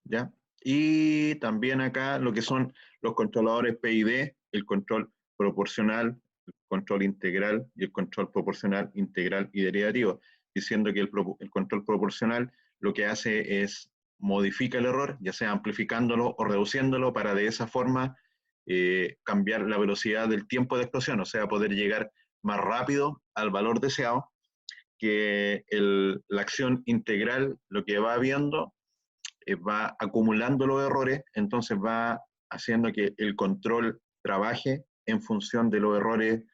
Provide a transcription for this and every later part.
¿ya? Y también acá lo que son los controladores PID, el control proporcional, el control integral y el control proporcional, integral y derivativo, diciendo que el control proporcional lo que hace es modifica el error, ya sea amplificándolo o reduciéndolo, para de esa forma cambiar la velocidad del tiempo de explosión, o sea, poder llegar más rápido al valor deseado, que la acción integral lo que va viendo va acumulando los errores, entonces va haciendo que el control trabaje en función de los errores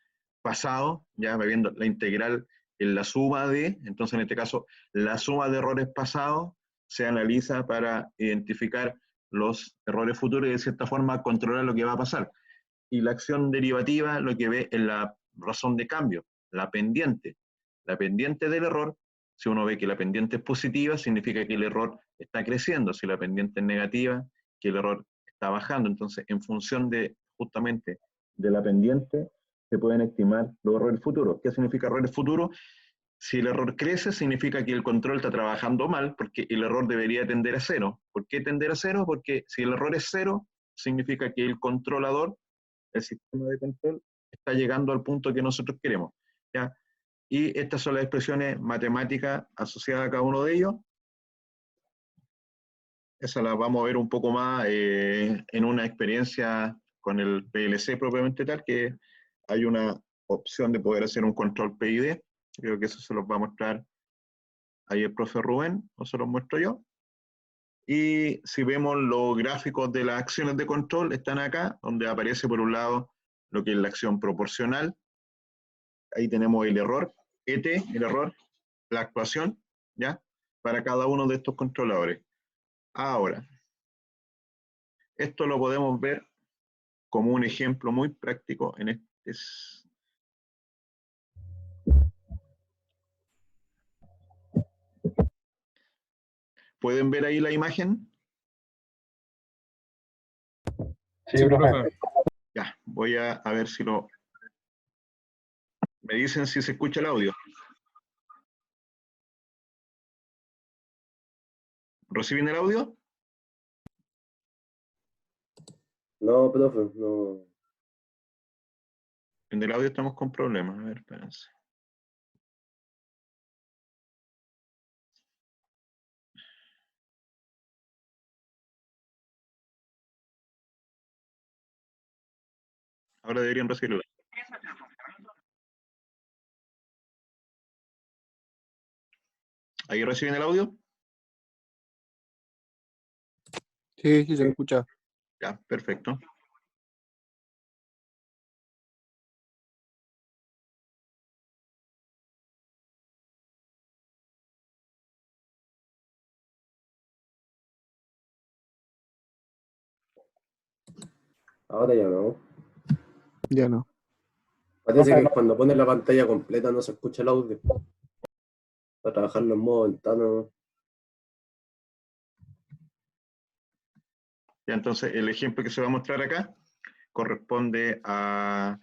pasados, ya va viendo la integral en la suma de, entonces en este caso, la suma de errores pasados se analiza para identificar los errores futuros y de cierta forma controlar lo que va a pasar. Y la acción derivativa lo que ve es la razón de cambio, la pendiente. La pendiente del error, si uno ve que la pendiente es positiva, significa que el error está creciendo. Si la pendiente es negativa, que el error está bajando. Entonces, en función de justamente de la pendiente, se pueden estimar los errores futuros. ¿Qué significa errores futuros? Si el error crece, significa que el control está trabajando mal, porque el error debería tender a cero. ¿Por qué tender a cero? Porque si el error es cero, significa que el controlador, el sistema de control, está llegando al punto que nosotros queremos, ¿ya? Y estas son las expresiones matemáticas asociadas a cada uno de ellos. Esa la vamos a ver un poco más en una experiencia con el PLC propiamente tal, que hay una opción de poder hacer un control PID. Creo que eso se los va a mostrar ahí el profe Rubén, o se los muestro yo. Y si vemos los gráficos de las acciones de control, están acá, donde aparece por un lado lo que es la acción proporcional. Ahí tenemos el error, ET, el error, la actuación, ¿ya? Para cada uno de estos controladores. Ahora, esto lo podemos ver como un ejemplo muy práctico en este. ¿Pueden ver ahí la imagen? Sí, profe. Ya, voy a ver si lo... Me dicen si se escucha el audio. ¿Reciben el audio? No, profe, no. En el audio estamos con problemas. A ver, espérense. Ahora deberían recibirlo. ¿Ahí reciben el audio? Sí, sí se escucha. Ya, perfecto. Ahora ya no. Ya no. Parece que cuando pones la pantalla completa no se escucha el audio. Para trabajarlo en modo ventana. Ya, entonces, el ejemplo que se va a mostrar acá corresponde a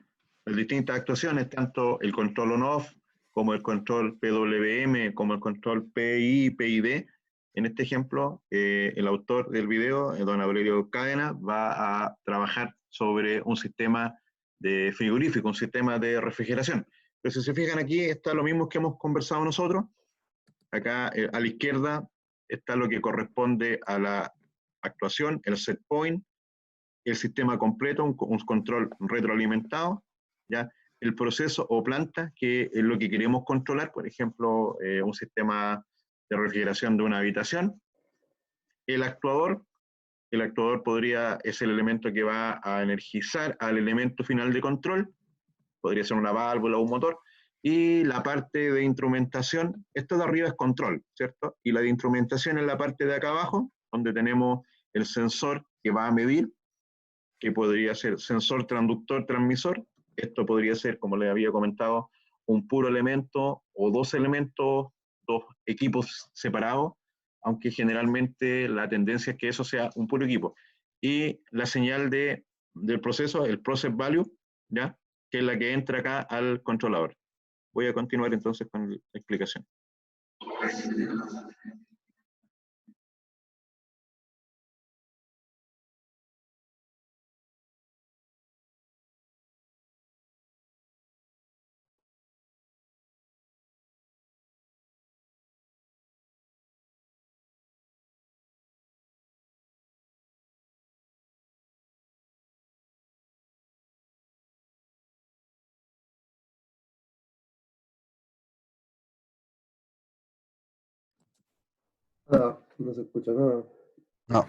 las distintas actuaciones, tanto el control on-off, como el control PWM, como el control PI, PID. En este ejemplo, el autor del video, don Aurelio Cadena, va a trabajar sobre un sistema de frigorífico, un sistema de refrigeración. Pero si se fijan aquí, está lo mismo que hemos conversado nosotros. Acá a la izquierda está lo que corresponde a la actuación, el set point, el sistema completo, un control retroalimentado, ¿ya? El proceso o planta, que es lo que queremos controlar, por ejemplo, un sistema de refrigeración de una habitación. El actuador es el elemento que va a energizar al elemento final de control, podría ser una válvula o un motor, y la parte de instrumentación, esto de arriba es control, ¿cierto? Y la de instrumentación es la parte de acá abajo, donde tenemos el sensor que va a medir, que podría ser sensor, transductor, transmisor. Esto podría ser, como les había comentado, un puro elemento o dos elementos, dos equipos separados, aunque generalmente la tendencia es que eso sea un puro equipo. Y la señal del proceso, el process value, ¿ya? Que es la que entra acá al controlador. Voy a continuar entonces con la explicación. Nada, no se escucha nada. No.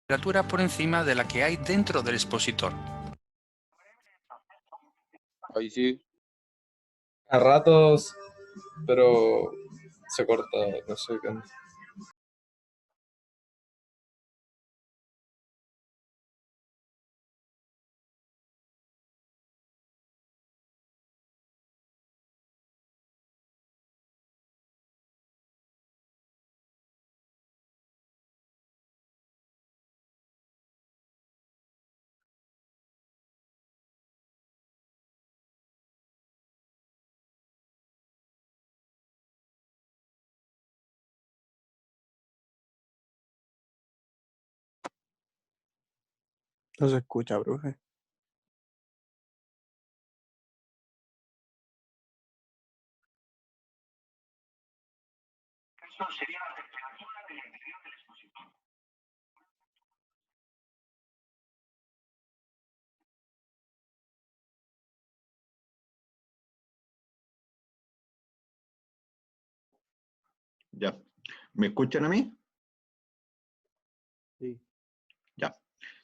Temperatura por encima de la que hay dentro del expositor. Ahí sí. A ratos, pero se corta, no sé qué. No se escucha, profe. Ya. ¿Me escuchan a mí? Sí. Ya.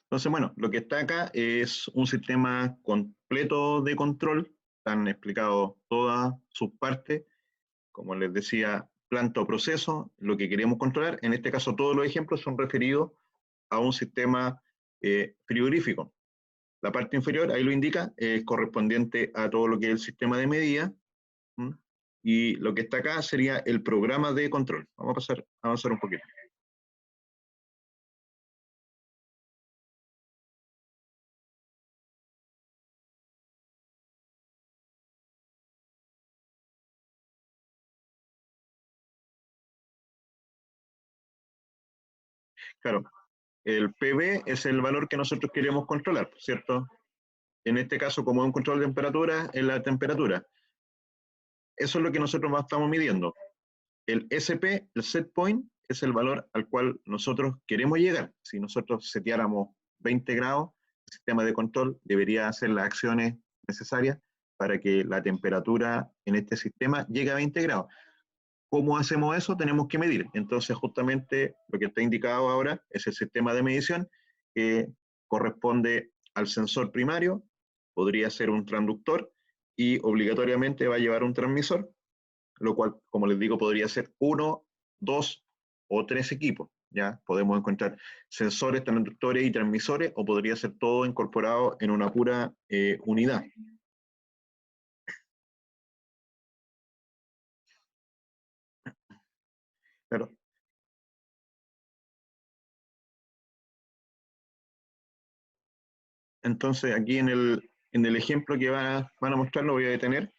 Entonces, bueno, lo que está acá es un sistema completo de control. Están explicadas todas sus partes. Como les decía, planta o proceso, lo que queremos controlar. En este caso, todos los ejemplos son referidos a un sistema frigorífico. La parte inferior, ahí lo indica, es correspondiente a todo lo que es el sistema de medida. ¿Mm? Y lo que está acá sería el programa de control. Vamos a avanzar un poquito. Claro, el PV es el valor que nosotros queremos controlar, ¿cierto? En este caso, como es un control de temperatura, es la temperatura. Eso es lo que nosotros estamos midiendo. El SP, el set point, es el valor al cual nosotros queremos llegar. Si nosotros seteáramos 20 grados, el sistema de control debería hacer las acciones necesarias para que la temperatura en este sistema llegue a 20 grados. ¿Cómo hacemos eso? Tenemos que medir. Entonces, justamente lo que está indicado ahora es el sistema de medición que corresponde al sensor primario, podría ser un transductor y obligatoriamente va a llevar un transmisor, lo cual, como les digo, podría ser 1, 2 o 3 equipos. ¿Ya? Podemos encontrar sensores, transductores y transmisores, o podría ser todo incorporado en una pura unidad. Claro. Entonces, aquí en el ejemplo que van a mostrar, lo voy a detener.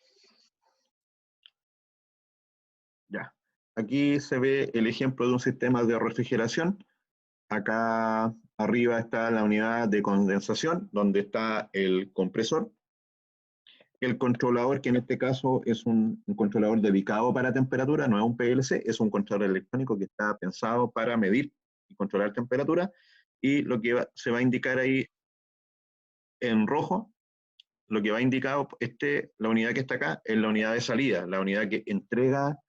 Ya. Aquí se ve el ejemplo de un sistema de refrigeración. Acá arriba está la unidad de condensación, donde está el compresor. El controlador, que en este caso es un controlador dedicado para temperatura, no es un PLC, es un controlador electrónico que está pensado para medir y controlar temperatura. Y lo que se va a indicar ahí en rojo, lo que va indicado, la unidad que está acá, es la unidad de salida, la unidad que entrega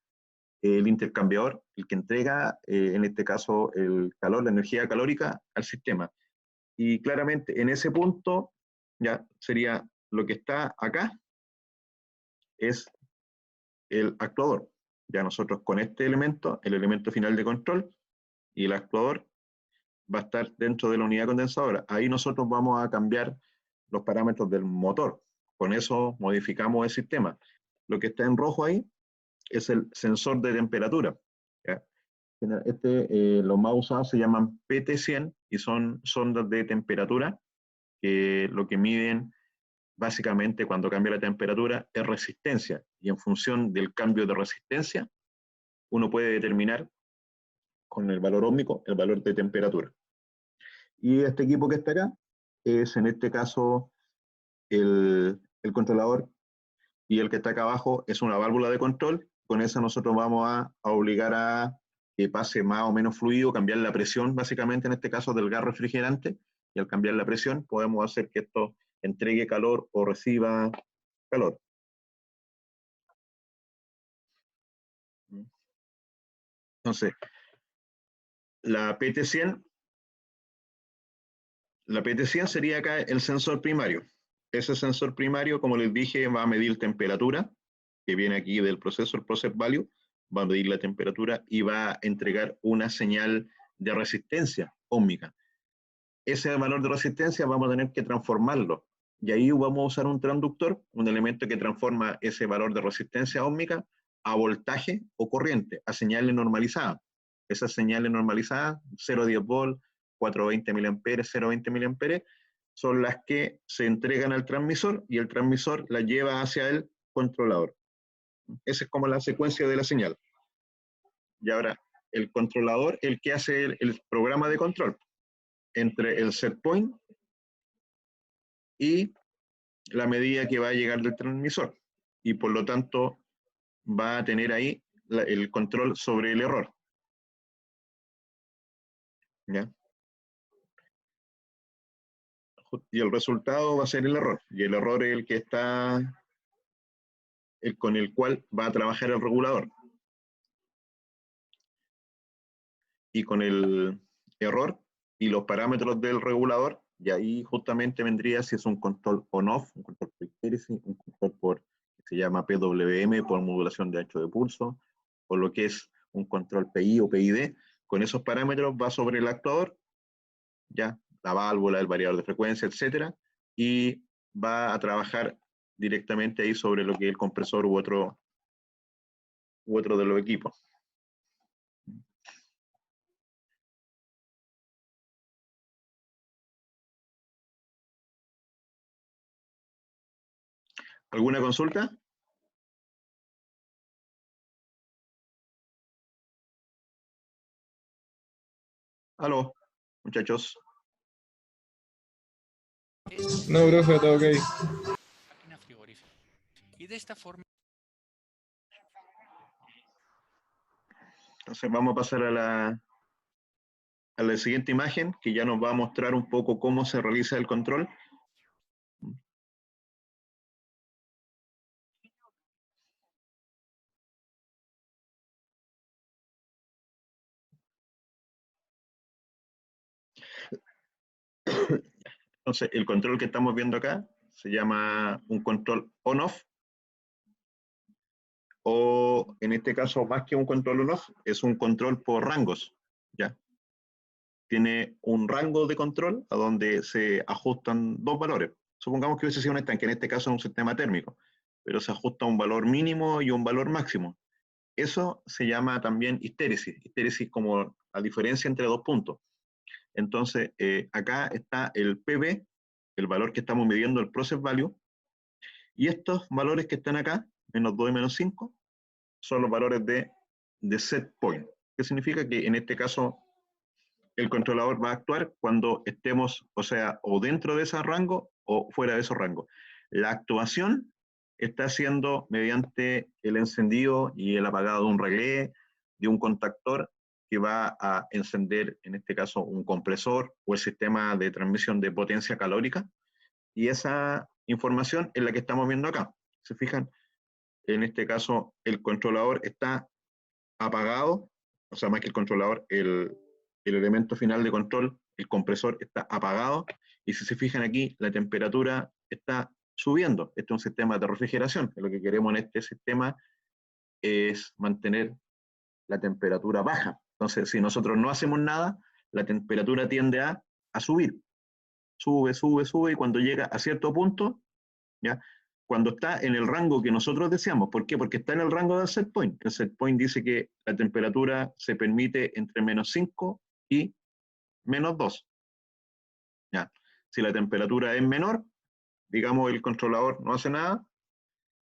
el intercambiador, el que entrega, en este caso, el calor, la energía calórica al sistema. Y claramente en ese punto, ya sería lo que está acá, es el actuador. Ya nosotros con este elemento, el elemento final de control, y el actuador va a estar dentro de la unidad condensadora. Ahí nosotros vamos a cambiar los parámetros del motor. Con eso modificamos el sistema. Lo que está en rojo ahí es el sensor de temperatura. ¿Ya? Los más usados se llaman PT100 y son sondas de temperatura que lo que miden básicamente cuando cambia la temperatura es resistencia, y en función del cambio de resistencia uno puede determinar con el valor óhmico el valor de temperatura. Y este equipo que está acá es en este caso el controlador, y el que está acá abajo es una válvula de control. Con esa nosotros vamos a obligar a que pase más o menos fluido, cambiar la presión básicamente en este caso del gas refrigerante, y al cambiar la presión podemos hacer que esto entregue calor o reciba calor. Entonces, la PT100 sería acá el sensor primario. Ese sensor primario, como les dije, va a medir temperatura, que viene aquí del proceso, el process value, va a medir la temperatura y va a entregar una señal de resistencia óhmica. Ese valor de resistencia vamos a tener que transformarlo. Y ahí vamos a usar un transductor, un elemento que transforma ese valor de resistencia óhmica a voltaje o corriente, a señales normalizadas. Esas señales normalizadas, 0,10 volt, 420 mA, 0,20 mA, son las que se entregan al transmisor y el transmisor las lleva hacia el controlador. Esa es como la secuencia de la señal. Y ahora, el controlador, el que hace el programa de control entre el set point y la medida que va a llegar del transmisor. Y por lo tanto, va a tener ahí el control sobre el error. ¿Ya? Y el resultado va a ser el error. Y el error es el que está, con el cual va a trabajar el regulador. Y con el error y los parámetros del regulador, y ahí justamente vendría si es un control on-off, un control por histérisis, un control por, que se llama PWM, por modulación de ancho de pulso, o lo que es un control PI o PID. Con esos parámetros va sobre el actuador, ya, la válvula, el variador de frecuencia, etcétera, y va a trabajar directamente ahí sobre lo que es el compresor u otro de los equipos. ¿Alguna consulta? Aló, muchachos. No, profe, todo ok. Máquina frigorífica. Y de esta forma. Entonces vamos a pasar a la siguiente imagen, que ya nos va a mostrar un poco cómo se realiza el control. Entonces, el control que estamos viendo acá se llama un control on-off, o en este caso, más que un control on-off, es un control por rangos, ¿ya? Tiene un rango de control a donde se ajustan dos valores. Supongamos que hubiese sido un estanque, en este caso es un sistema térmico, pero se ajusta un valor mínimo y un valor máximo. Eso se llama también histéresis. Histéresis como la diferencia entre dos puntos. Entonces, acá está el PV, el valor que estamos midiendo, el process value, y estos valores que están acá, menos 2 y menos 5, son los valores de set point. ¿Qué significa? Que en este caso el controlador va a actuar cuando estemos, o sea, o dentro de ese rango o fuera de esos rangos. La actuación está haciendo mediante el encendido y el apagado de un relé, de un contactor que va a encender, en este caso, un compresor o el sistema de transmisión de potencia calórica. Y esa información es la que estamos viendo acá. ¿Se fijan? En este caso, el controlador está apagado, o sea, más que el controlador, el elemento final de control, el compresor, está apagado, y si se fijan aquí, la temperatura está subiendo. Este es un sistema de refrigeración. Lo que queremos en este sistema es mantener la temperatura baja. Entonces, si nosotros no hacemos nada, la temperatura tiende a subir. Sube, sube, sube, y cuando llega a cierto punto, ¿ya? Cuando está en el rango que nosotros deseamos. ¿Por qué? Porque está en el rango del set point. El set point dice que la temperatura se permite entre menos 5 y menos 2. ¿Ya? Si la temperatura es menor, digamos el controlador no hace nada.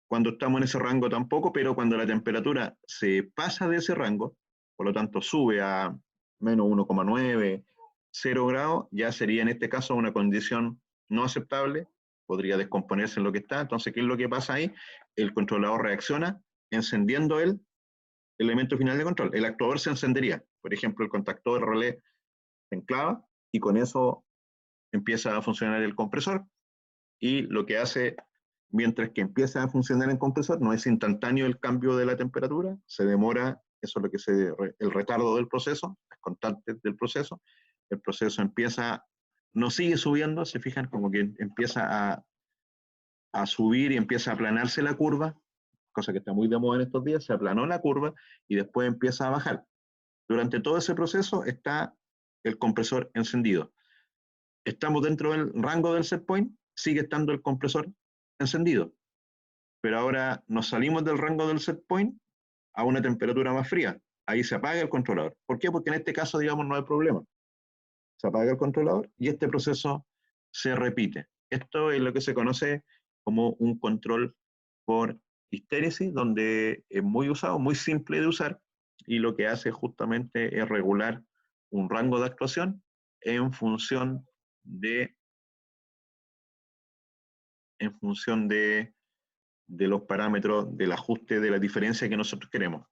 Cuando estamos en ese rango tampoco, pero cuando la temperatura se pasa de ese rango, por lo tanto sube a menos 1,9, 0 grados, ya sería en este caso una condición no aceptable, podría descomponerse en lo que está. Entonces, ¿qué es lo que pasa ahí? El controlador reacciona encendiendo el elemento final de control. El actuador se encendería. Por ejemplo, el contactor de relé se enclava y con eso empieza a funcionar el compresor, y lo que hace mientras que empieza a funcionar el compresor, no es instantáneo el cambio de la temperatura, se demora, eso es lo que el retardo del proceso, las constantes del proceso, el proceso empieza, no sigue subiendo, se fijan como que empieza a subir y empieza a aplanarse la curva, cosa que está muy de moda en estos días, se aplanó la curva y después empieza a bajar. Durante todo ese proceso está el compresor encendido. Estamos dentro del rango del set point, sigue estando el compresor encendido. Pero ahora nos salimos del rango del set point a una temperatura más fría. Ahí se apaga el controlador. ¿Por qué? Porque en este caso, digamos, no hay problema. Se apaga el controlador y este proceso se repite. Esto es lo que se conoce como un control por histéresis, donde es muy usado, muy simple de usar, y lo que hace justamente es regular un rango de actuación en función de los parámetros del ajuste de la diferencia que nosotros queremos.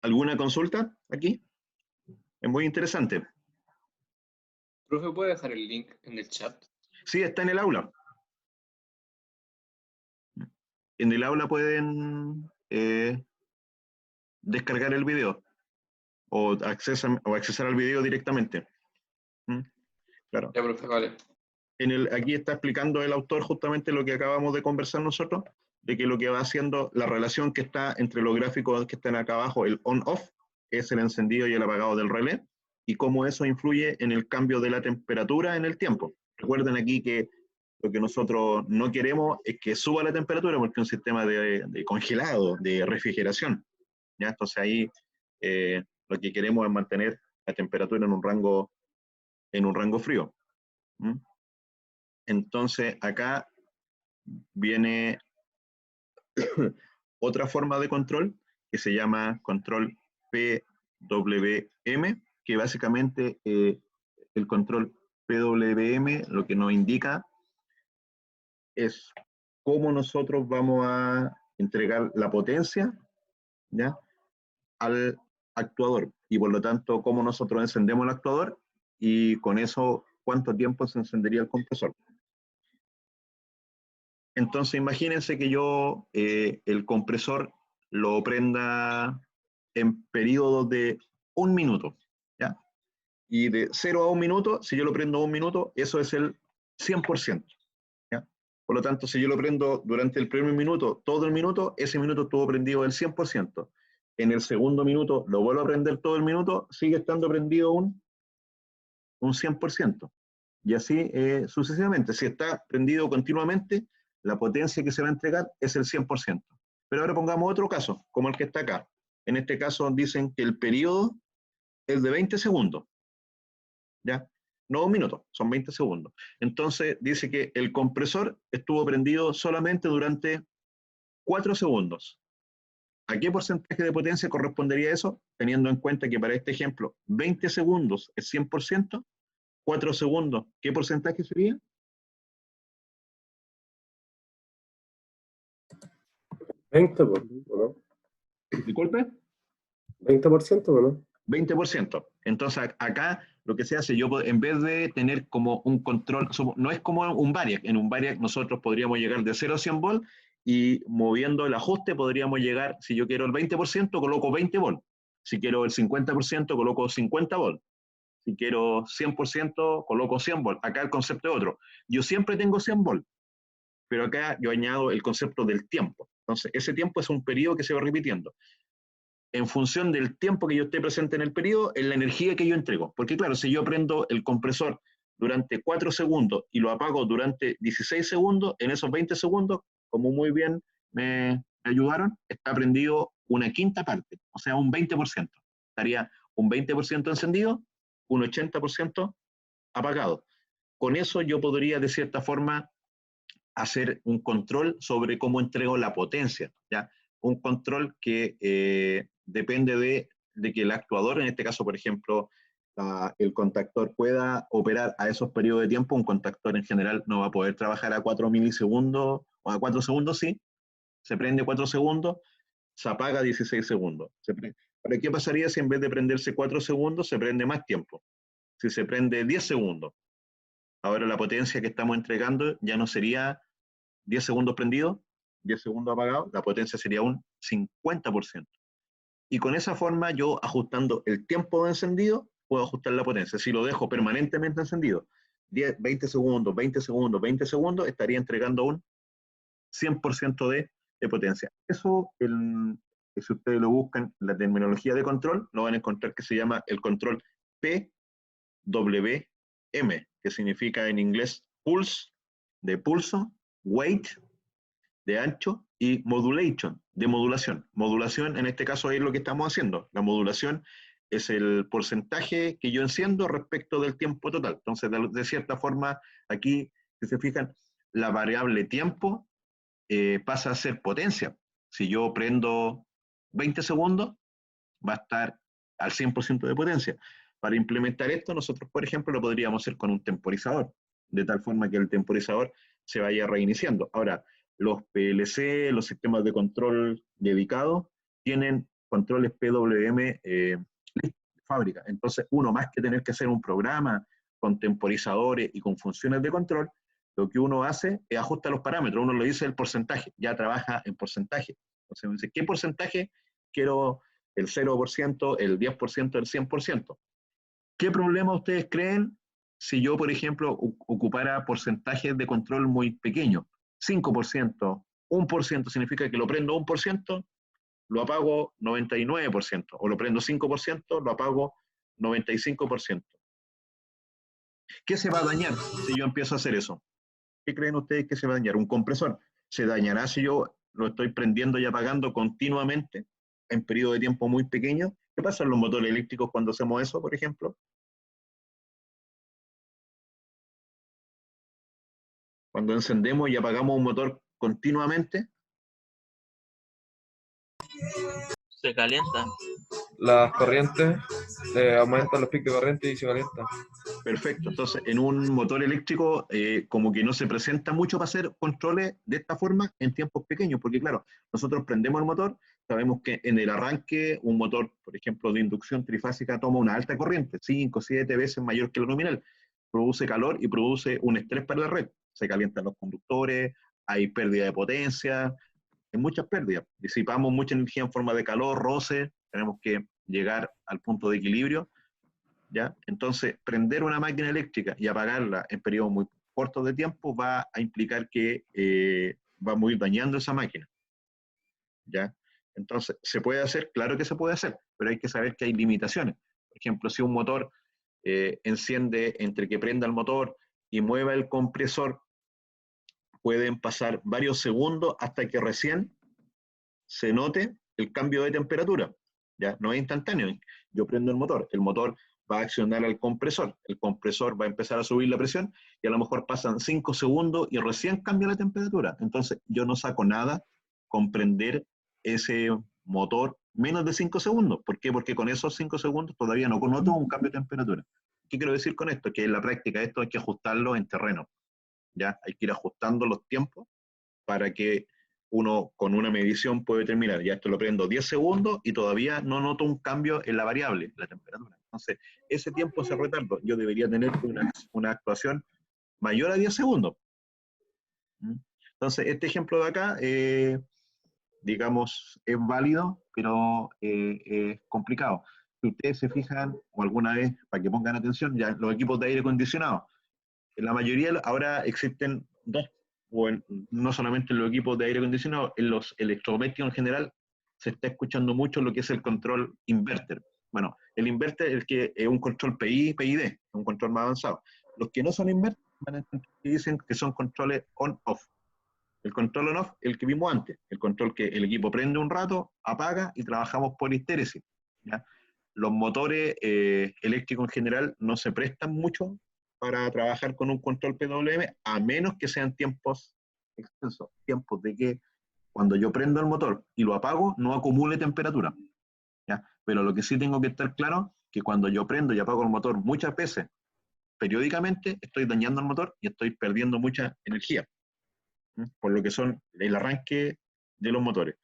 ¿Alguna consulta aquí? Es muy interesante. Profe, ¿puede dejar el link en el chat? Sí, está en el aula. En el aula pueden descargar el video o accesar al video directamente. Claro. Ya, profe, vale. Aquí está explicando el autor justamente lo que acabamos de conversar nosotros, de que lo que va haciendo, la relación que está entre los gráficos que están acá abajo, el on-off, es el encendido y el apagado del relé, y cómo eso influye en el cambio de la temperatura en el tiempo. Recuerden aquí que lo que nosotros no queremos es que suba la temperatura, porque es un sistema de congelado, de refrigeración. ¿Ya? Entonces ahí lo que queremos es mantener la temperatura en un rango frío. Entonces acá viene otra forma de control que se llama control PWM, que básicamente el control PWM lo que nos indica es cómo nosotros vamos a entregar la potencia, ¿ya?, al actuador, y por lo tanto cómo nosotros encendemos el actuador, y con eso cuánto tiempo se encendería el compresor. Entonces imagínense que yo el compresor lo prenda en periodos de 1 minuto, ¿ya? Y de 0 a 1 minuto, si yo lo prendo 1 minuto, eso es el 100%. ¿Ya? Por lo tanto, si yo lo prendo durante el primer minuto, todo el minuto, ese minuto estuvo prendido el 100%. En el segundo minuto, lo vuelvo a prender todo el minuto, sigue estando prendido un 100%. Y así sucesivamente. Si está prendido continuamente, la potencia que se va a entregar es el 100%. Pero ahora pongamos otro caso, como el que está acá. En este caso dicen que el periodo es de 20 segundos. ¿Ya? No 1 minuto, son 20 segundos. Entonces dice que el compresor estuvo prendido solamente durante 4 segundos. ¿A qué porcentaje de potencia correspondería eso? Teniendo en cuenta que para este ejemplo 20 segundos es 100%, 4 segundos, ¿qué porcentaje sería? ¿20%, o no? Disculpe. 20%, ¿o no? 20%. Entonces acá lo que se hace, yo en vez de tener como un control, no es como un variac. En un variac nosotros podríamos llegar de 0 a 100 volt y moviendo el ajuste podríamos llegar, si yo quiero el 20%, coloco 20 volt. Si quiero el 50%, coloco 50 volt. Si quiero 100%, coloco 100 volt. Acá el concepto es otro. Yo siempre tengo 100 volt, pero acá yo añado el concepto del tiempo. Entonces, ese tiempo es un periodo que se va repitiendo. En función del tiempo que yo esté presente en el periodo, es la energía que yo entrego. Porque claro, si yo prendo el compresor durante 4 segundos y lo apago durante 16 segundos, en esos 20 segundos, como muy bien me ayudaron, está prendido una quinta parte, o sea, un 20%. Estaría un 20% encendido, un 80% apagado. Con eso yo podría, de cierta forma, hacer un control sobre cómo entrego la potencia, ¿ya? Un control que depende de que el actuador, en este caso, por ejemplo, el contactor pueda operar a esos periodos de tiempo. Un contactor en general no va a poder trabajar a 4 milisegundos, o a 4 segundos sí, se prende 4 segundos, se apaga 16 segundos. Ahora, ¿qué pasaría si en vez de prenderse 4 segundos se prende más tiempo? Si se prende 10 segundos. Ahora la potencia que estamos entregando ya no sería 10 segundos prendido, 10 segundos apagado, la potencia sería un 50%. Y con esa forma yo, ajustando el tiempo de encendido, puedo ajustar la potencia. Si lo dejo permanentemente encendido, 10, 20 segundos, 20 segundos, 20 segundos, estaría entregando un 100% de potencia. Eso, si ustedes lo buscan, la terminología de control, lo van a encontrar que se llama el control PWM, que significa en inglés pulse, de pulso, weight, de ancho, y modulation, de modulación. Modulación, en este caso, es lo que estamos haciendo. La modulación es el porcentaje que yo enciendo respecto del tiempo total. Entonces, de cierta forma, aquí, si se fijan, la variable tiempo pasa a ser potencia. Si yo prendo 20 segundos, va a estar al 100% de potencia. Para implementar esto, nosotros, por ejemplo, lo podríamos hacer con un temporizador, de tal forma que el temporizador se vaya reiniciando. Ahora, los PLC, los sistemas de control dedicados, tienen controles PWM de fábrica. Entonces, uno más que tener que hacer un programa con temporizadores y con funciones de control, lo que uno hace es ajustar los parámetros. Uno lo dice el porcentaje, ya trabaja en porcentaje. Entonces, uno dice, ¿qué porcentaje quiero? El 0%, el 10%, el 100%. ¿Qué problema ustedes creen si yo, por ejemplo, ocupara porcentajes de control muy pequeños? 5%, 1% significa que lo prendo 1%, lo apago 99%, o lo prendo 5%, lo apago 95%. ¿Qué se va a dañar si yo empiezo a hacer eso? ¿Qué creen ustedes que se va a dañar? ¿Un compresor? ¿Se dañará si yo lo estoy prendiendo y apagando continuamente en periodo de tiempo muy pequeño? ¿Qué pasa en los motores eléctricos cuando hacemos eso, por ejemplo? Cuando encendemos y apagamos un motor continuamente. Se calienta. Las corrientes, aumentan los picos de corriente y se calienta. Perfecto. Entonces, en un motor eléctrico, como que no se presenta mucho para hacer controles de esta forma en tiempos pequeños, porque claro, nosotros prendemos el motor, sabemos que en el arranque un motor, por ejemplo, de inducción trifásica toma una alta corriente, 5 o 7 veces mayor que la nominal, produce calor y produce un estrés para la red. Se calientan los conductores, hay pérdida de potencia, hay muchas pérdidas. Disipamos mucha energía en forma de calor, roce, tenemos que llegar al punto de equilibrio. ¿Ya? Entonces, prender una máquina eléctrica y apagarla en periodos muy cortos de tiempo va a implicar que vamos a ir dañando esa máquina. ¿Ya? Entonces, ¿se puede hacer? Claro que se puede hacer, pero hay que saber que hay limitaciones. Por ejemplo, si un motor enciende entre que prenda el motor y mueva el compresor, pueden pasar varios segundos hasta que recién se note el cambio de temperatura. ¿Ya? No es instantáneo. Yo prendo el motor va a accionar al compresor, el compresor va a empezar a subir la presión y a lo mejor pasan 5 segundos y recién cambia la temperatura. Entonces yo no saco nada con prender ese motor menos de 5 segundos. ¿Por qué? Porque con esos 5 segundos todavía no noto un cambio de temperatura. ¿Qué quiero decir con esto? Que en la práctica esto hay que ajustarlo en terreno. ¿Ya? Hay que ir ajustando los tiempos para que uno con una medición puede determinar, ya esto lo prendo 10 segundos y todavía no noto un cambio en la variable, la temperatura. Entonces, ese tiempo, ese retardo, yo debería tener una actuación mayor a 10 segundos. Entonces, este ejemplo de acá, digamos, es válido, pero es complicado. Si ustedes se fijan, o alguna vez, para que pongan atención, ya los equipos de aire acondicionado, en la mayoría ahora existen dos, no solamente en los equipos de aire acondicionado, en los electrodomésticos en general se está escuchando mucho lo que es el control inverter. Bueno, el inverter es el que es un control PI, PID, un control más avanzado. Los que no son inverter dicen que son controles on-off. El control on-off, el que vimos antes, el control que el equipo prende un rato, apaga y trabajamos por histéresis. ¿Ya? Los motores eléctricos en general no se prestan mucho para trabajar con un control PWM, a menos que sean tiempos extensos, tiempos de que cuando yo prendo el motor y lo apago, no acumule temperatura. ¿Ya? Pero lo que sí tengo que estar claro, que cuando yo prendo y apago el motor muchas veces, periódicamente, estoy dañando el motor y estoy perdiendo mucha energía, por lo que son el arranque de los motores.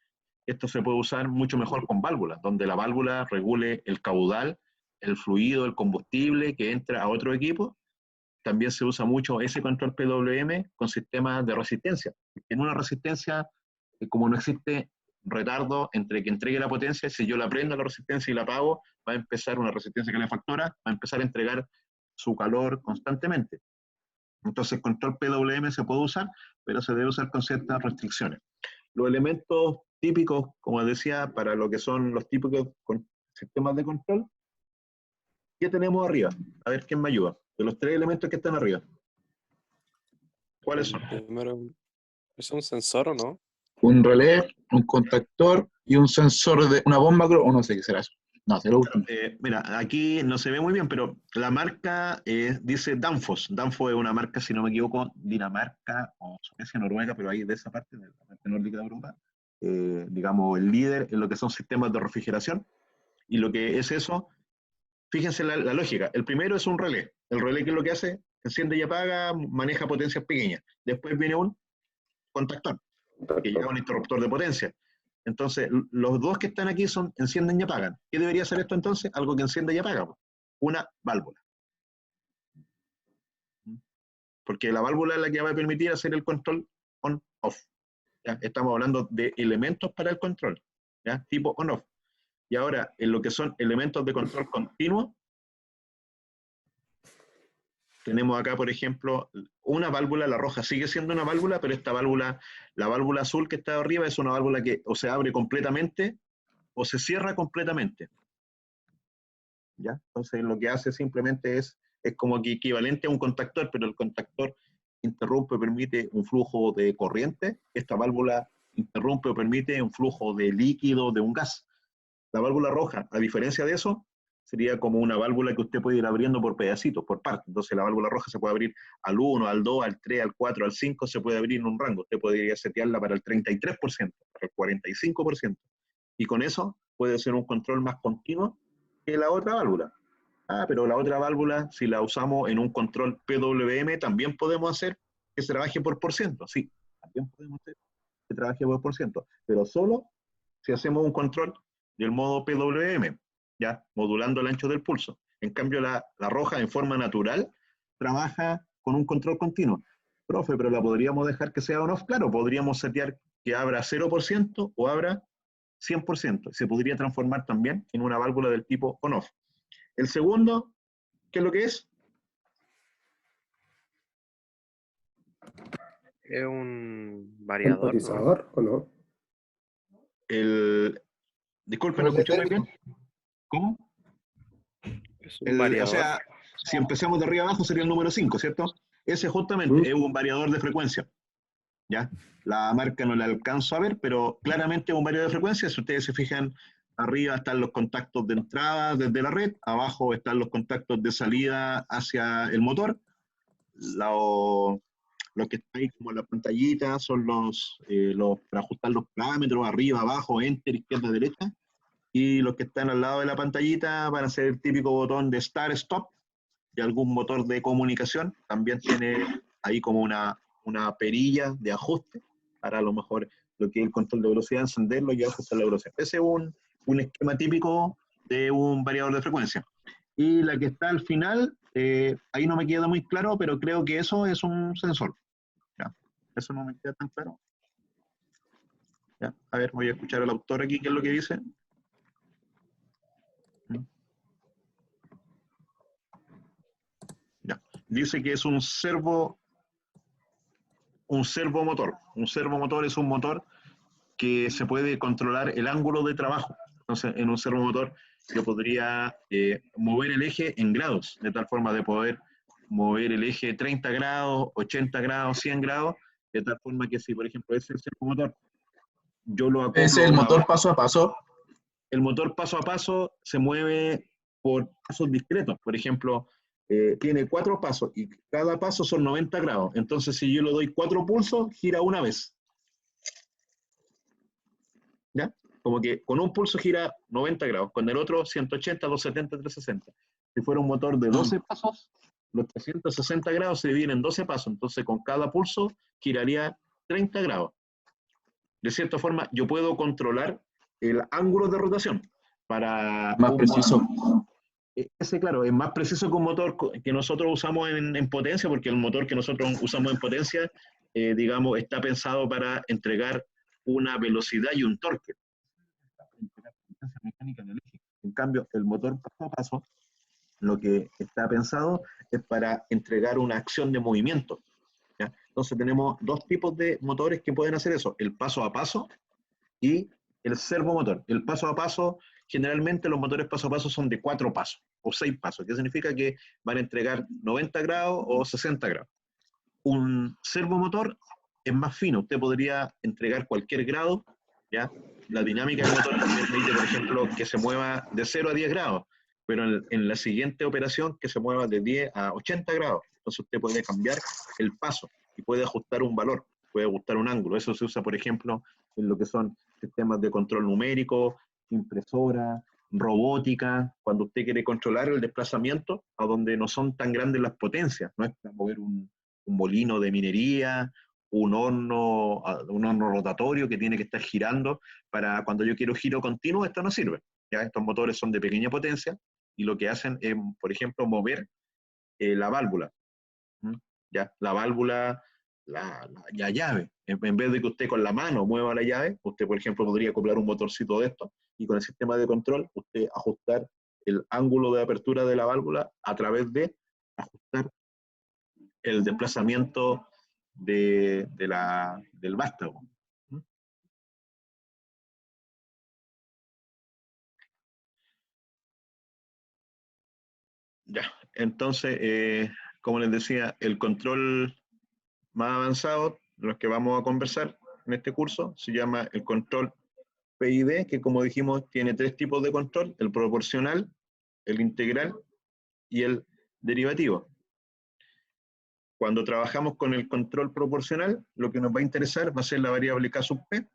esto se puede usar mucho mejor con válvulas, donde la válvula regule el caudal, el fluido, el combustible que entra a otro equipo. También se usa mucho ese control PWM con sistemas de resistencia. En una resistencia, como no existe retardo entre que entregue la potencia, si yo la prendo la resistencia y la apago, va a empezar una resistencia calefactora, va a empezar a entregar su calor constantemente. Entonces el control PWM se puede usar, pero se debe usar con ciertas restricciones. Los elementos típicos, como decía, para lo que son los típicos sistemas de control, ¿qué tenemos arriba? A ver quién me ayuda. De los 3 elementos que están arriba, ¿cuáles son? Primero, ¿es un sensor o no? Un relé, un contactor y un sensor de una bomba, creo, o no sé qué será eso. No, será último. Mira, aquí no se ve muy bien, pero la marca dice Danfoss. Danfoss es una marca, si no me equivoco, Dinamarca o Suecia, Noruega, pero ahí de esa parte, de la parte nórdica de Europa, digamos, el líder en lo que son sistemas de refrigeración. Y lo que es eso, fíjense la lógica. El primero es un relé. El relé, ¿qué es lo que hace? Enciende y apaga, maneja potencias pequeñas. Después viene un contactor, que lleva un interruptor de potencia. Entonces, los dos que están aquí son encienden y apagan. ¿Qué debería ser esto entonces? Algo que encienda y apaga. Una válvula. Porque la válvula es la que va a permitir hacer el control on-off. Estamos hablando de elementos para el control, ¿ya? Tipo on-off. Y ahora, en lo que son elementos de control continuo, tenemos acá, por ejemplo, una válvula, la roja sigue siendo una válvula, pero esta válvula, la válvula azul que está arriba, es una válvula que o se abre completamente o se cierra completamente. ¿Ya? Entonces lo que hace simplemente es como que equivalente a un contactor, pero el contactor interrumpe o permite un flujo de corriente. Esta válvula interrumpe o permite un flujo de líquido, de un gas. La válvula roja, a diferencia de eso, sería como una válvula que usted puede ir abriendo por pedacitos, por partes. Entonces la válvula roja se puede abrir al 1, al 2, al 3, al 4, al 5, se puede abrir en un rango. Usted podría setearla para el 33%, para el 45%. Y con eso puede ser un control más continuo que la otra válvula. Pero la otra válvula, si la usamos en un control PWM, también podemos hacer que se trabaje por ciento. Sí, también podemos hacer que trabaje por ciento, pero solo si hacemos un control del modo PWM, ya, modulando el ancho del pulso. En cambio, la roja en forma natural trabaja con un control continuo. Profe, pero la podríamos dejar que sea on-off. Claro, podríamos setear que abra 0% o abra 100%. Se podría transformar también en una válvula del tipo on-off. El segundo, ¿qué es lo que es? ¿Es un variador? ¿Temporizador o no? Disculpe, ¿no escuché muy bien? ¿Cómo? ¿Es un variador? O sea, si empezamos de arriba abajo sería el número 5, ¿cierto? Ese justamente es un variador de frecuencia. ¿Ya? La marca no la alcanzo a ver, pero claramente es un variador de frecuencia. Si ustedes se fijan, arriba están los contactos de entrada desde la red, abajo están los contactos de salida hacia el motor. Lo que está ahí como en la pantallita son los para ajustar los parámetros, arriba, abajo, enter, izquierda, derecha. Y los que están al lado de la pantallita van a ser el típico botón de start, stop, de algún motor de comunicación. También tiene ahí como una perilla de ajuste para a lo mejor lo que es el control de velocidad, encenderlo y ajustar la velocidad. Ese es un esquema típico de un variador de frecuencia. Y la que está al final, ahí no me queda muy claro, pero creo que eso es un sensor. ¿Ya? Eso no me queda tan claro. ¿Ya? A ver, voy a escuchar al autor aquí, qué es lo que dice. Ya. Dice que es un servomotor. Un servomotor es un motor que se puede controlar el ángulo de trabajo. Entonces, en un servomotor yo podría mover el eje en grados, de tal forma de poder mover el eje 30 grados, 80 grados, 100 grados, de tal forma que si, por ejemplo, ese es el servomotor, yo lo acoplo. ¿Es el motor paso a paso? El motor paso a paso se mueve por pasos discretos. Por ejemplo, tiene 4 pasos y cada paso son 90 grados. Entonces, si yo le doy 4 pulsos, gira una vez. ¿Ya? Como que con un pulso gira 90 grados, con el otro 180, 270, 360. Si fuera un motor de 12 pasos, los 360 grados se dividen en 12 pasos. Entonces, con cada pulso giraría 30 grados. de cierta forma, yo puedo controlar el ángulo de rotación para Más un preciso. motor. Ese, claro, es más preciso que un motor que nosotros usamos en potencia, porque el motor que nosotros usamos en potencia, digamos, está pensado para entregar una velocidad y un torque. En cambio, el motor paso a paso, lo que está pensado es para entregar una acción de movimiento, ¿ya? Entonces tenemos dos tipos de motores que pueden hacer eso, el paso a paso y el servomotor. El paso a paso, generalmente los motores paso a paso son de 4 pasos o 6 pasos, que significa que van a entregar 90 grados o 60 grados. Un servomotor es más fino, usted podría entregar cualquier grado, ¿ya? La dinámica del motor permite, por ejemplo, que se mueva de 0 a 10 grados, pero en la siguiente operación que se mueva de 10 a 80 grados. Entonces usted puede cambiar el paso y puede ajustar un valor, puede ajustar un ángulo. Eso se usa, por ejemplo, en lo que son sistemas de control numérico, impresora, robótica, cuando usted quiere controlar el desplazamiento a donde no son tan grandes las potencias, no es para mover un molino de minería, un horno rotatorio que tiene que estar girando para cuando yo quiero giro continuo, esto no sirve. ¿Ya? Estos motores son de pequeña potencia y lo que hacen es, por ejemplo, mover la válvula. ¿Ya? La válvula, la llave. En vez de que usted con la mano mueva la llave, usted, por ejemplo, podría acoplar un motorcito de esto y con el sistema de control usted ajustar el ángulo de apertura de la válvula a través de ajustar el desplazamiento del vástago. Ya, entonces, como les decía, el control más avanzado, los que vamos a conversar en este curso, se llama el control PID, que como dijimos tiene 3 tipos de control: el proporcional, el integral y el derivativo. Cuando trabajamos con el control proporcional, lo que nos va a interesar va a ser la variable K sub P,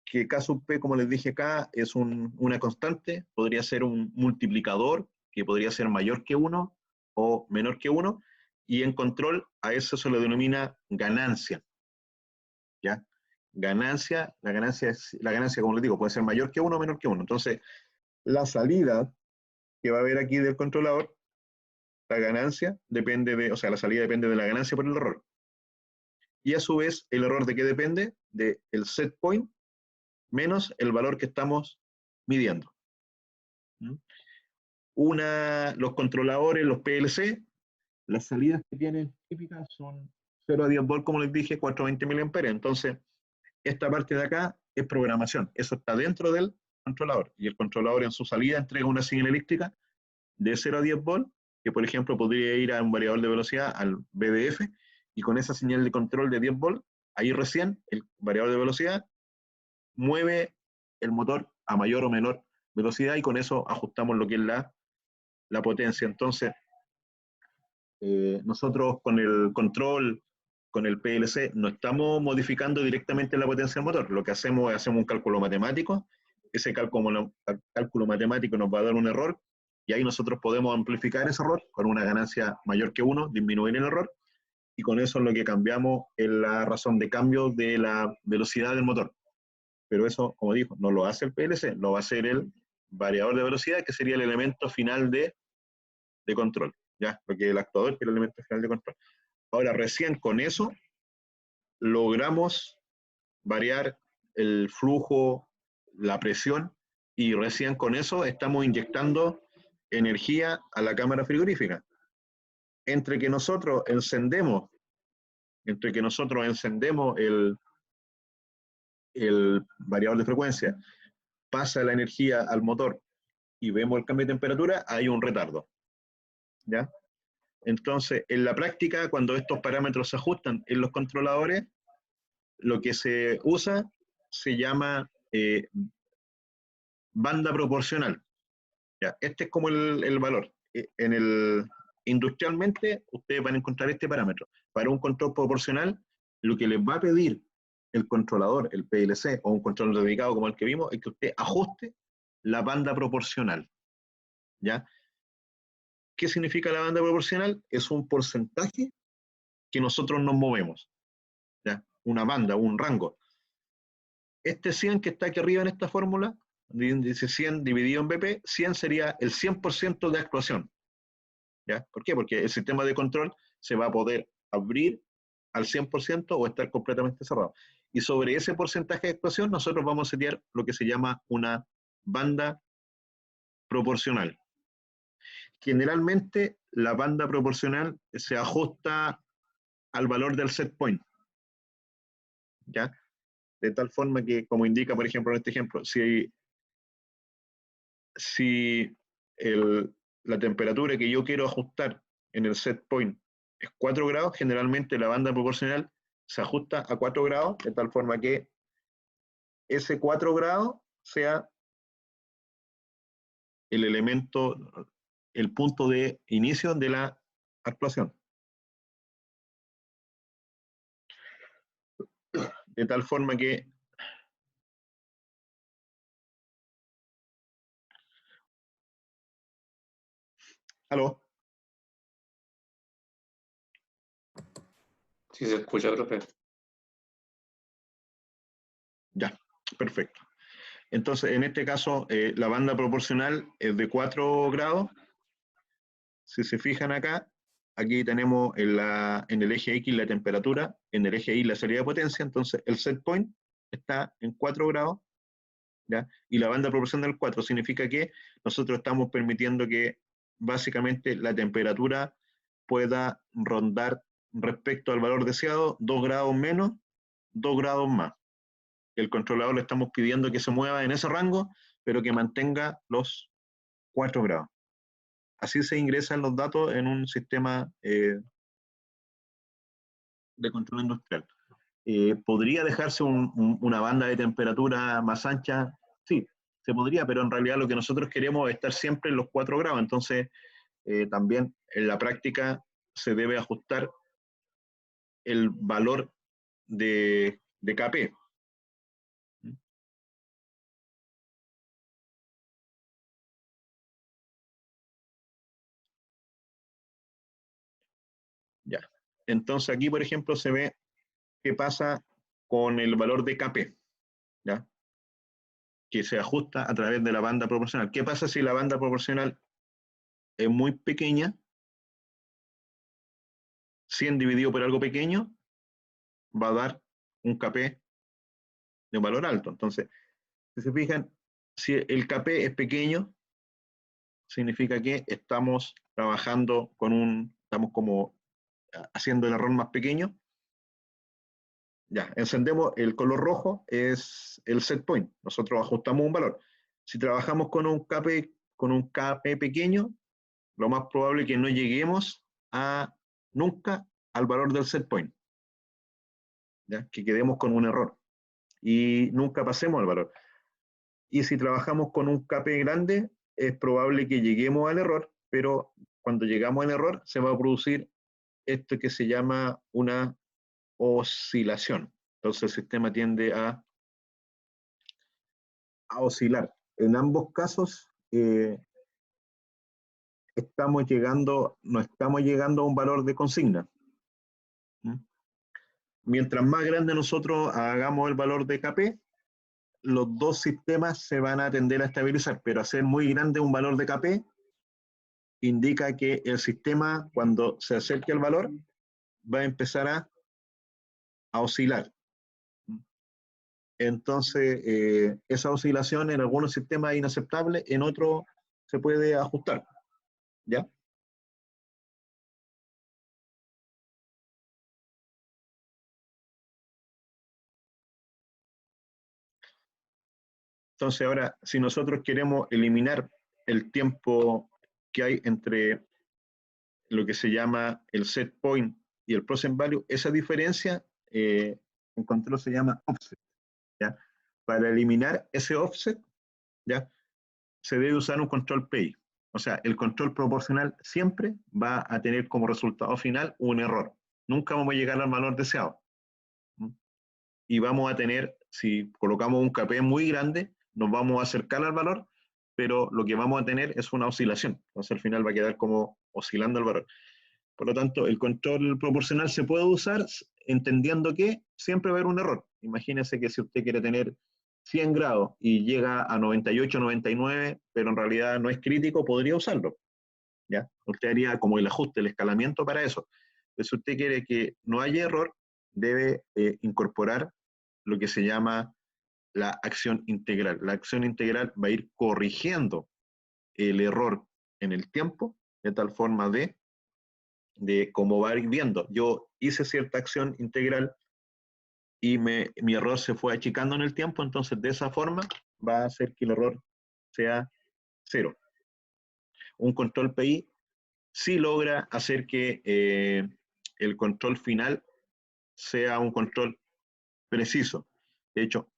que K sub P, como les dije acá, es una constante, podría ser un multiplicador, que podría ser mayor que 1 o menor que 1, y en control a eso se le denomina ganancia. ¿Ya? La ganancia, como les digo, puede ser mayor que 1 o menor que 1. Entonces, la salida que va a haber aquí del controlador, la ganancia depende de, o sea, la salida depende de la ganancia por el error. Y a su vez, ¿el error de qué depende? Del set point menos el valor que estamos midiendo. Los controladores, los PLC, las salidas que tienen típicas son 0 a 10 volts, como les dije, 420 mA. Entonces, esta parte de acá es programación. Eso está dentro del controlador. Y el controlador en su salida entrega una señal eléctrica de 0 a 10 volts, que por ejemplo podría ir a un variador de velocidad, al VDF, y con esa señal de control de 10 volts, ahí recién el variador de velocidad mueve el motor a mayor o menor velocidad y con eso ajustamos lo que es la potencia. Entonces, nosotros con el control, con el PLC, no estamos modificando directamente la potencia del motor. Lo que hacemos es hacemos un cálculo matemático. Ese cálculo matemático nos va a dar un error y ahí nosotros podemos amplificar ese error con una ganancia mayor que 1, disminuir el error, y con eso lo que cambiamos es la razón de cambio de la velocidad del motor. Pero eso, como dijo, no lo hace el PLC, lo va a hacer el variador de velocidad, que sería el elemento final de control, ¿ya? Porque el actuador es el elemento final de control. Ahora, recién con eso logramos variar el flujo, la presión, y recién con eso estamos inyectando energía a la cámara frigorífica. Entre que nosotros encendemos el variador de frecuencia, pasa la energía al motor y vemos el cambio de temperatura, hay un retardo. ¿Ya? Entonces, en la práctica, cuando estos parámetros se ajustan en los controladores, lo que se usa se llama banda proporcional. ¿Ya? Este es como el valor. Industrialmente, ustedes van a encontrar este parámetro. Para un control proporcional, lo que les va a pedir el controlador, el PLC o un controlador dedicado como el que vimos, es que usted ajuste la banda proporcional. ¿Ya? ¿Qué significa la banda proporcional? Es un porcentaje que nosotros nos movemos. ¿Ya? Una banda, un rango. este 100 que está aquí arriba en esta fórmula, dice 100 dividido en BP, 100 sería el 100% de actuación. ¿Ya? ¿Por qué? Porque el sistema de control se va a poder abrir al 100% o estar completamente cerrado. Y sobre ese porcentaje de actuación nosotros vamos a setear lo que se llama una banda proporcional. Generalmente la banda proporcional se ajusta al valor del set point, ¿ya? De tal forma que, como indica, por ejemplo, en este ejemplo, si la temperatura que yo quiero ajustar en el set point es 4 grados, generalmente la banda proporcional se ajusta a 4 grados, de tal forma que ese 4 grados sea el elemento, el punto de inicio de la actuación. De tal forma que ¿aló? Sí se escucha, profe. Ya, perfecto. Entonces, en este caso, la banda proporcional es de 4 grados. Si se fijan acá, aquí tenemos en el eje X la temperatura, en el eje Y la salida de potencia, entonces el set point está en 4 grados, ¿ya? Y la banda proporcional 4 significa que nosotros estamos permitiendo que básicamente la temperatura pueda rondar respecto al valor deseado 2 grados menos, 2 grados más. El controlador le estamos pidiendo que se mueva en ese rango, pero que mantenga los 4 grados. Así se ingresan los datos en un sistema de control industrial. ¿Podría dejarse una banda de temperatura más ancha? Sí, se podría, pero en realidad lo que nosotros queremos es estar siempre en los 4 grados. Entonces, también en la práctica se debe ajustar el valor de KP. Ya. Entonces aquí, por ejemplo, se ve qué pasa con el valor de KP, ¿ya? Que se ajusta a través de la banda proporcional. ¿Qué pasa si la banda proporcional es muy pequeña? 100 dividido por algo pequeño va a dar un KP de un valor alto. Entonces, si se fijan, si el KP es pequeño, significa que estamos trabajando estamos como haciendo el error más pequeño. Ya, encendemos el color rojo, es el set point. Nosotros ajustamos un valor. Si trabajamos con un KP pequeño, lo más probable es que no lleguemos nunca al valor del set point. ¿Ya? Que quedemos con un error y nunca pasemos al valor. Y si trabajamos con un KP grande, es probable que lleguemos al error, pero cuando llegamos al error se va a producir esto que se llama una oscilación. Entonces el sistema tiende a oscilar. En ambos casos no estamos llegando a un valor de consigna. Mientras más grande nosotros hagamos el valor de KP, los dos sistemas se van a tender a estabilizar, pero hacer muy grande un valor de KP indica que el sistema, cuando se acerque al valor, va a empezar a oscilar. Entonces, esa oscilación en algunos sistemas es inaceptable, en otros se puede ajustar. ¿Ya? Entonces, ahora, si nosotros queremos eliminar el tiempo que hay entre lo que se llama el set point y el present value, esa diferencia en control se llama offset. ¿Ya? Para eliminar ese offset, ¿ya? Se debe usar un control PI. O sea, el control proporcional siempre va a tener como resultado final un error. Nunca vamos a llegar al valor deseado. Y vamos a tener, si colocamos un KP muy grande, nos vamos a acercar al valor, pero lo que vamos a tener es una oscilación. Entonces al final va a quedar como oscilando el valor. Por lo tanto, el control proporcional se puede usar entendiendo que siempre va a haber un error. Imagínese que si usted quiere tener 100 grados y llega a 98, 99, pero en realidad no es crítico, podría usarlo. ¿Ya? Usted haría como el ajuste, el escalamiento para eso. Entonces, si usted quiere que no haya error, debe incorporar lo que se llama la acción integral. La acción integral va a ir corrigiendo el error en el tiempo, de tal forma de cómo va a ir viendo. Yo hice cierta acción integral y mi error se fue achicando en el tiempo, entonces de esa forma va a hacer que el error sea 0. Un control PI sí logra hacer que el control final sea un control preciso. De hecho,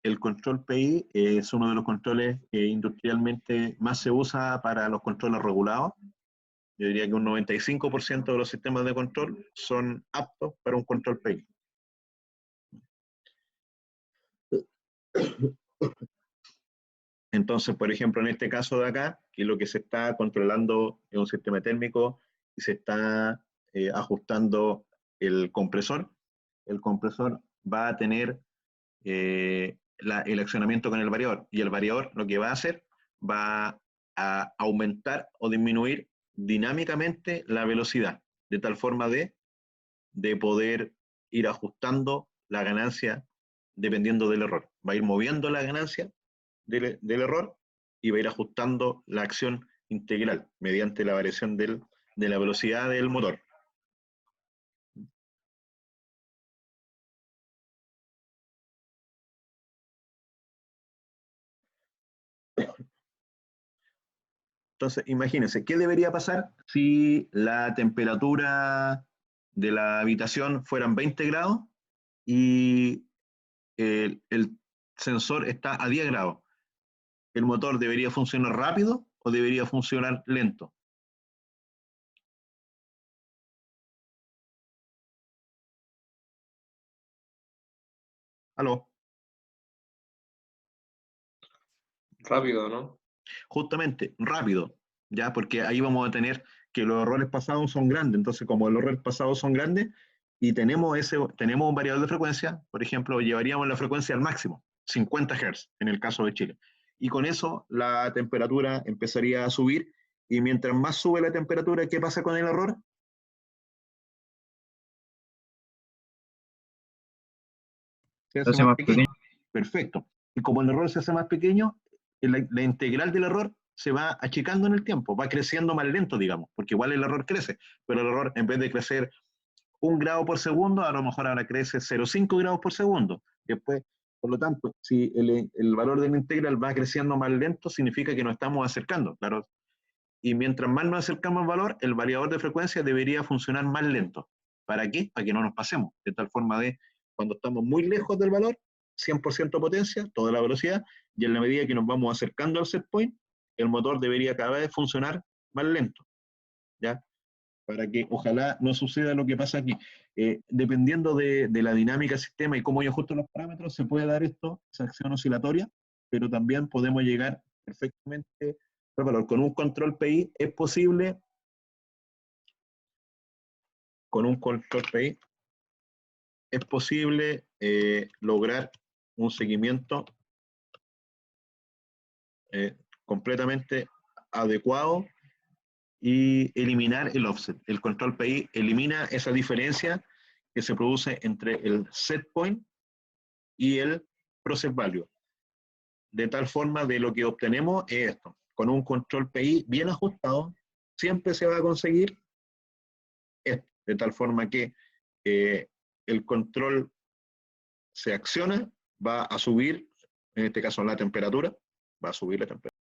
el control PI es uno de los controles que industrialmente más se usa para los controles regulados. Yo diría que un 95% de los sistemas de control son aptos para un control PI. Entonces, por ejemplo, en este caso de acá, que lo que se está controlando es un sistema térmico y se está ajustando el compresor va a tener el accionamiento con el variador, y el variador lo que va a hacer va a aumentar o disminuir dinámicamente la velocidad, de tal forma de poder ir ajustando la ganancia dependiendo del error. Va a ir moviendo la ganancia del error y va a ir ajustando la acción integral mediante la variación de la velocidad del motor. Entonces, imagínense, ¿qué debería pasar si la temperatura de la habitación fueran 20 grados y el sensor está a 10 grados? ¿El motor debería funcionar rápido o debería funcionar lento? ¿Aló? Rápido, ¿no? Justamente, rápido, ¿ya? Porque ahí vamos a tener que los errores pasados son grandes. Entonces, como los errores pasados son grandes y tenemos un variador de frecuencia, por ejemplo, llevaríamos la frecuencia al máximo, 50 Hz en el caso de Chile. Y con eso la temperatura empezaría a subir, y mientras más sube la temperatura, ¿qué pasa con el error? Se hace más pequeño. Perfecto. Y como el error se hace más pequeño, la integral del error se va achicando en el tiempo, va creciendo más lento, digamos, porque igual el error crece, pero el error, en vez de crecer 1 grado por segundo, a lo mejor ahora crece 0,5 grados por segundo. Después, por lo tanto, si el valor de la integral va creciendo más lento, significa que nos estamos acercando, claro. Y mientras más nos acercamos al valor, el variador de frecuencia debería funcionar más lento. ¿Para qué? Para que no nos pasemos. De tal forma de, cuando estamos muy lejos del valor, 100% potencia, toda la velocidad, y en la medida que nos vamos acercando al set point, el motor debería cada vez funcionar más lento, ¿ya? Para que ojalá no suceda lo que pasa aquí. Dependiendo de la dinámica del sistema y cómo yo ajusto los parámetros, se puede dar esa acción oscilatoria, pero también podemos llegar perfectamente al valor. Con un control PI es posible, lograr un seguimiento completamente adecuado y eliminar el offset. El control PI elimina esa diferencia que se produce entre el set point y el process value. De tal forma de lo que obtenemos es esto. Con un control PI bien ajustado, siempre se va a conseguir esto. De tal forma que el control se acciona, va a subir, en este caso la temperatura, va a subir la temperatura.